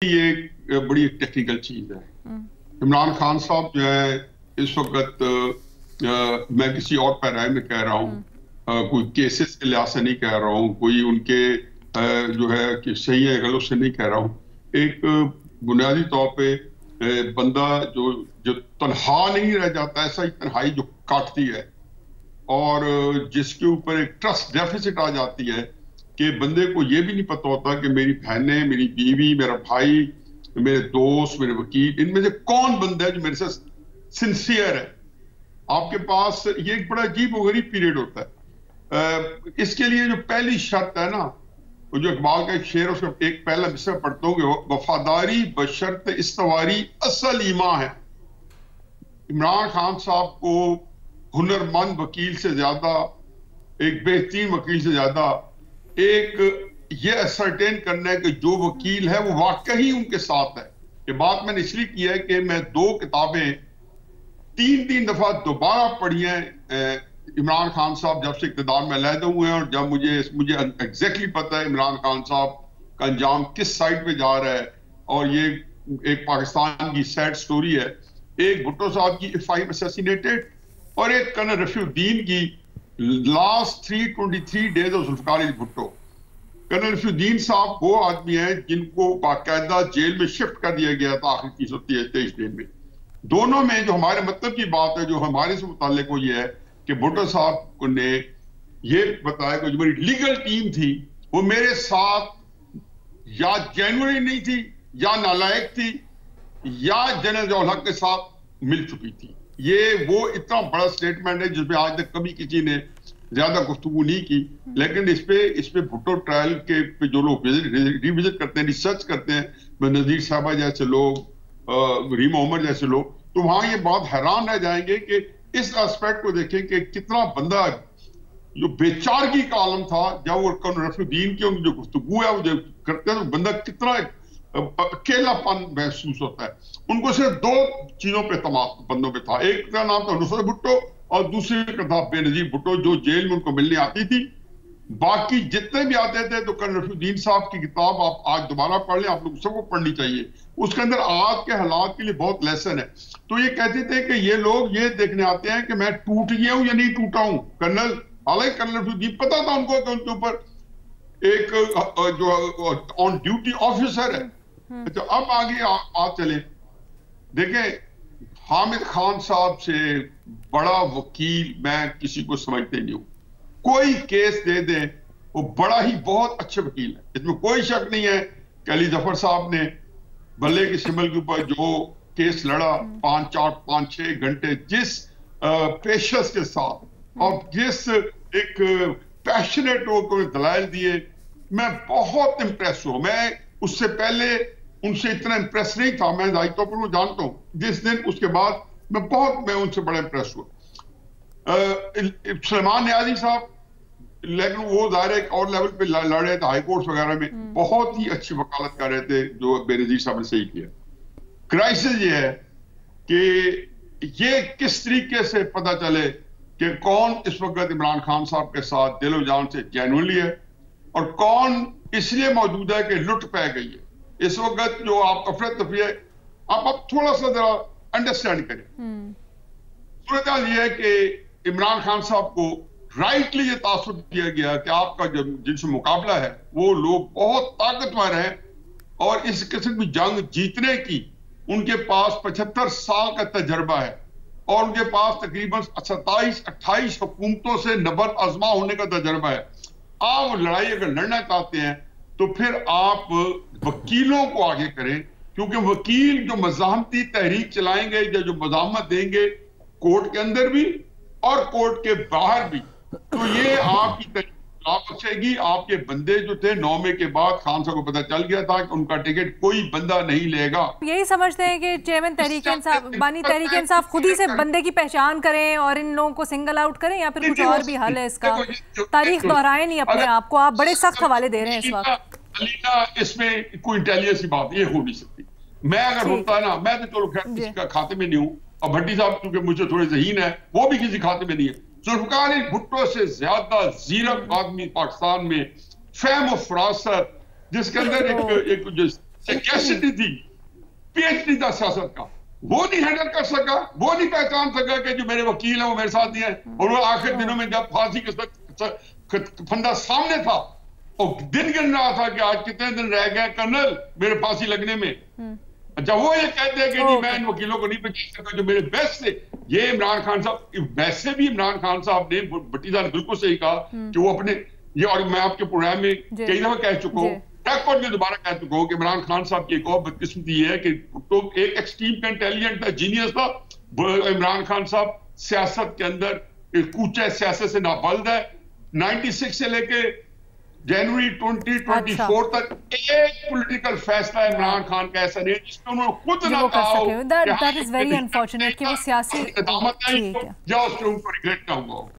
ये बड़ी एक टेक्निकल चीज है। इमरान खान साहब जो है इस वक्त मैं किसी और पैराए में कह रहा हूँ, कोई केसेस के लिहाज से नहीं कह रहा हूँ, कोई उनके जो है कि सही है गलत से नहीं कह रहा हूँ। एक बुनियादी तौर पे बंदा जो जो तनहा नहीं रह जाता, ऐसा ही तन्हाई जो काटती है और जिसके ऊपर एक ट्रस्ट डेफिसिट आ जाती है कि बंदे को ये भी नहीं पता होता कि मेरी बहनें, मेरी बीवी, मेरा भाई, मेरे दोस्त, मेरे वकील, इनमें से कौन बंदा है जो मेरे से सिंसियर है। आपके पास ये एक बड़ा अजीब व गरीब पीरियड होता है। इसके लिए जो पहली शर्त है ना, वो जो इकबाल का एक शेर, उसका एक पहला हिस्सा पढ़ता हूँ, वफादारी बशर्त इस्तवारी असल ईमा है। इमरान खान साहब को हुनरमंद वकील से ज्यादा, एक बेहतरीन वकील से ज्यादा एक ये असरटेन करना है कि जो वकील है वो वाकई उनके साथ है। ये बात मैंने इसलिए की है कि मैं 2 किताबें 3 दफा दोबारा पढ़ी हैं। इमरान खान साहब जब से इक़्तिदार में अलहदा हुए हैं और जब मुझे एग्जैक्टली पता है इमरान खान साहब का अंजाम किस साइड पे जा रहा है, और ये एक पाकिस्तान की सैड स्टोरी है। एक भुट्टो साहब की इफ आई एम असैसिनेटेड और एक कर्नल रफीउद्दीन की last 323 days of Zulfikar Ali Bhutto. Colonel Rafiuddin साहब वो आदमी हैं जिनको बाकायदा जेल में शिफ्ट कर दिया गया था आखिरी 323 दिन में। दोनों में जो हमारे मतलब की बात है, जो हमारे से मुताल्लिक वो ये है कि भुट्टो साहब ने ये बताया कि जो मेरी लीगल टीम थी वो मेरे साथ या जेन्युइन नहीं थी, या नालायक थी, या जनरल जौहर हक के साथ मिल चुकी थी। ये वो इतना बड़ा स्टेटमेंट है जिसमें आज तक कभी किसी ने ज्यादा गुफ्तगू नहीं की। लेकिन इस पे भुट्टो ट्रायल के पे जो लोग रिविजिट करते हैं, रिसर्च करते हैं, नजीर साहबा जैसे लोग, रीमा उमर जैसे लोग, तो वहां ये बात हैरान रह जाएंगे कि इस एस्पेक्ट को देखें कि कितना बंदा जो बेचारगी का आलम था, जब वो कर्नल रफीउद्दीन की जो गुफ्तगू है वो जो करते हैं, तो बंदा कितना अकेलापन महसूस होता है। उनको सिर्फ 2 चीजों पे तमाम बंदों पे था। एक का नाम था नुसरत भुट्टो और दूसरे का था बेनजीर भुट्टो, जो जेल में उनको मिलने आती थी। बाकी जितने भी आते थे तो कर्नल रफीउद्दीन साहब की किताब आप आज दोबारा पढ़ लें, आप लोग सबको पढ़नी चाहिए। उसके अंदर आज के हालात के लिए बहुत लेसन है। तो ये कहते थे कि ये लोग ये देखने आते हैं कि मैं टूट गया हूं या नहीं टूटा हूं। हालांकि कर्नल रफीउद्दीन पता था उनको कि उनके ऊपर एक जो ऑन ड्यूटी ऑफिसर है। तो अब आगे आप चले देखें, हामिद खान साहब से बड़ा वकील मैं किसी को समझते नहीं हूं। कोई केस दे दे, वो बड़ा ही बहुत अच्छे वकील है, इसमें कोई शक नहीं है कि अली जफर साहब ने बल्ले के सिंबल के ऊपर जो केस लड़ा 5-6 घंटे, जिस पेशेंस के साथ और जिस एक पैशनेट को दलाइल दिए, मैं बहुत इंप्रेस हुआ। मैं उससे पहले उनसे इतना इंप्रेस नहीं था, मैं जाहिर तौर पर वो जानता हूं। जिस दिन उसके बाद मैं उनसे बड़ा इंप्रेस हुआ। सलमान न्याजी साहब, लेकिन वो जाहिर है एक और लेवल पे लड़ रहे थे, हाई कोर्ट वगैरह में बहुत ही अच्छी वकालत कर रहे थे, जो बेनजीर साहब ने सही किया। क्राइसिस ये है कि ये किस तरीके से पता चले कि कौन इस वक्त इमरान खान साहब के साथ दिलो जान से जेन्युइनली है और कौन इसलिए मौजूद है कि लुट पै गई है। इस वक्त जो आप अफरा तफरी है, आप थोड़ा सा जरा अंडरस्टैंड करें। सूरत हाल ये है कि इमरान खान साहब को राइटली ये तासुर दिया गया कि आपका जो जिनसे मुकाबला है वो लोग बहुत ताकतवर हैं और इस किस्म की जंग जीतने की उनके पास 75 साल का तजर्बा है और उनके पास तकरीबन 27-28 हुकूमतों से नबर आजमा होने का तजर्बा है। आप लड़ाई अगर लड़ना चाहते हैं तो फिर आप वकीलों को आगे करें, क्योंकि वकील जो मज़ाहमती तहरीक चलाएंगे या जो मज़ाहमत देंगे कोर्ट के अंदर भी और कोर्ट के बाहर भी, तो ये आपकी तहरीक बचेगी। आपके बंदे जो थे 9 मई के बाद खान साहब को पता चल गया था कि उनका टिकट कोई बंदा नहीं लेगा। यही समझते हैं कि चेयरमैन तहरीक इंसाफ, बानी तहरीक इंसाफ खुद ही से बंदे की पहचान करें और इन लोगों को सिंगल आउट करें, या फिर कुछ और भी हल है इसका? तारीख दोहराए नहीं अपने आप को, आप बड़े सख्त हवाले दे रहे हैं इस वक्त। इसमें कोई इंटेलिजेंस की बात ये हो नहीं सकती। मैं अगर होता ना, मैं तो चलो खैर किसी का खाते में नहीं हूँ, और भट्टी साहब क्योंकि मुझे थोड़े ज़हीन है, वो भी किसी खाते में नहीं है। जुल्फिकार अली भुट्टो से ज्यादा जीरक आदमी पाकिस्तान में, फहम और फरासत, जिसके अंदर एक जो कैपेसिटी थी, पीएचडी था सियासत का, वो नहीं हैंडल कर सका, वो नहीं पहचान सका कि जो मेरे वकील हैं वो मेरे साथ नहीं है। और वो आखिर दिनों में जब फांसी के फंदा सामने था और दिन गिन रहा था कि आज कितने दिन रह गए कर्नल मेरे फांसी लगने में, जब वो ये कहते हैं कि नहीं मैं इन वकीलों को नहीं पहचान सका जो मेरे बेस्ट थे, ये इमरान खान साहब, वैसे भी इमरान खान साहब ने, भट्टी साहब ने बिल्कुल सही कहा कि वो अपने ये, और मैं आपके प्रोग्राम में कई दफा कह चुका हूँ, रिकॉर्ड में दोबारा कह चुका हूँ कि इमरान खान साहब की एक और बदकिस्मती है कि तो एक एक्सट्रीम का इंटेलिजेंट था, जीनियस था इमरान खान साहब, सियासत के अंदर कूचा सियासत से नाबल्द है। 96 से लेके जनवरी 2024 तक एक पॉलिटिकल फैसला इमरान खान का ऐसा नहीं जिसमें उन्होंने खुद ना कहा हो दैट इज वेरी अनफॉर्चुनेट कि वो सियासी या उसके उनको रिग्रेट ना हुआ हो।